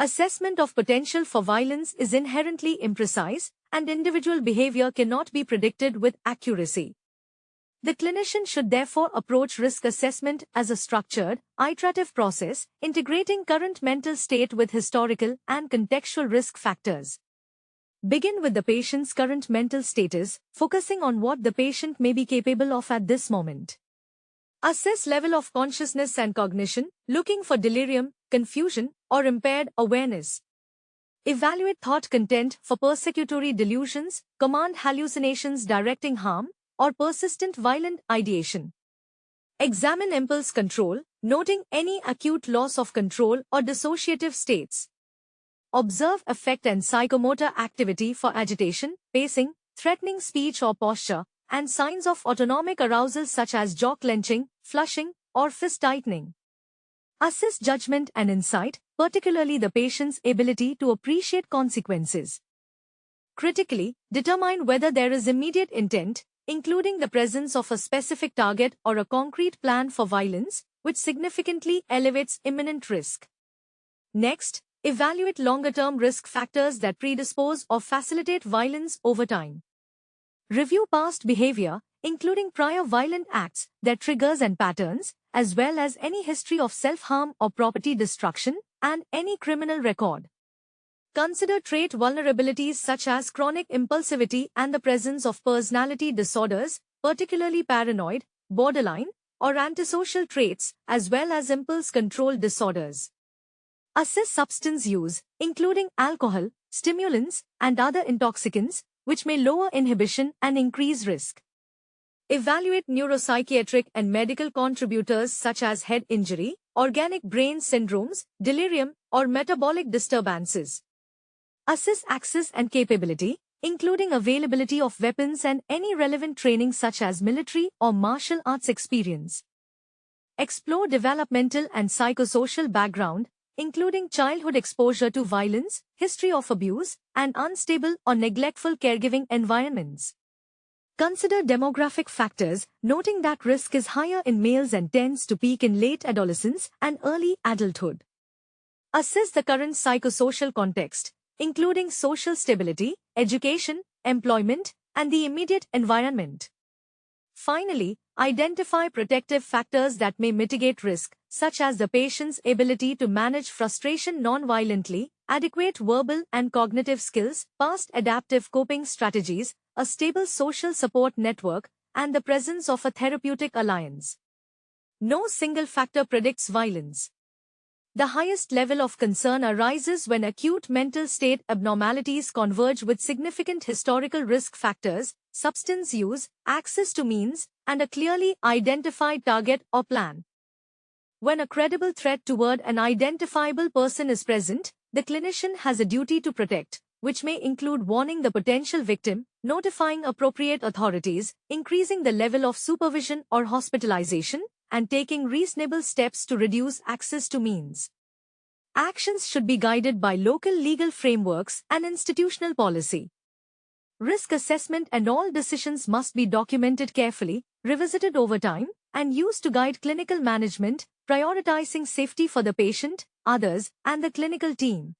Assessment of potential for violence is inherently imprecise, and individual behavior cannot be predicted with accuracy. The clinician should therefore approach risk assessment as a structured, iterative process, integrating current mental state with historical and contextual risk factors. Begin with the patient's current mental status, focusing on what the patient may be capable of at this moment. Assess level of consciousness and cognition, looking for delirium, confusion, or impaired awareness. Evaluate thought content for persecutory delusions, command hallucinations directing harm, or persistent violent ideation. Examine impulse control, noting any acute loss of control or dissociative states. Observe affect and psychomotor activity for agitation, pacing, threatening speech or posture, and signs of autonomic arousal such as jaw clenching, flushing, or fist tightening. Assess judgment and insight, particularly the patient's ability to appreciate consequences. Critically, determine whether there is immediate intent, including the presence of a specific target or a concrete plan for violence, which significantly elevates imminent risk. Next, evaluate longer-term risk factors that predispose or facilitate violence over time. Review past behavior, including prior violent acts, their triggers and patterns, as well as any history of self-harm or property destruction, and any criminal record. Consider trait vulnerabilities such as chronic impulsivity and the presence of personality disorders, particularly paranoid, borderline, or antisocial traits, as well as impulse control disorders. Assess substance use, including alcohol, stimulants, and other intoxicants, which may lower inhibition and increase risk. Evaluate neuropsychiatric and medical contributors such as head injury, organic brain syndromes, delirium, or metabolic disturbances. Assess access and capability, including availability of weapons and any relevant training such as military or martial arts experience. Explore developmental and psychosocial background, including childhood exposure to violence, history of abuse, and unstable or neglectful caregiving environments. Consider demographic factors, noting that risk is higher in males and tends to peak in late adolescence and early adulthood. Assess the current psychosocial context, including social stability, education, employment, and the immediate environment. Finally, identify protective factors that may mitigate risk, such as the patient's ability to manage frustration non-violently, adequate verbal and cognitive skills, past adaptive coping strategies, a stable social support network, and the presence of a therapeutic alliance. No single factor predicts violence. The highest level of concern arises when acute mental state abnormalities converge with significant historical risk factors, substance use, access to means, and a clearly identified target or plan. When a credible threat toward an identifiable person is present, the clinician has a duty to protect, which may include warning the potential victim, notifying appropriate authorities, increasing the level of supervision or hospitalization, and taking reasonable steps to reduce access to means. Actions should be guided by local legal frameworks and institutional policy. Risk assessment and all decisions must be documented carefully, revisited over time, and used to guide clinical management, prioritizing safety for the patient, others, and the clinical team.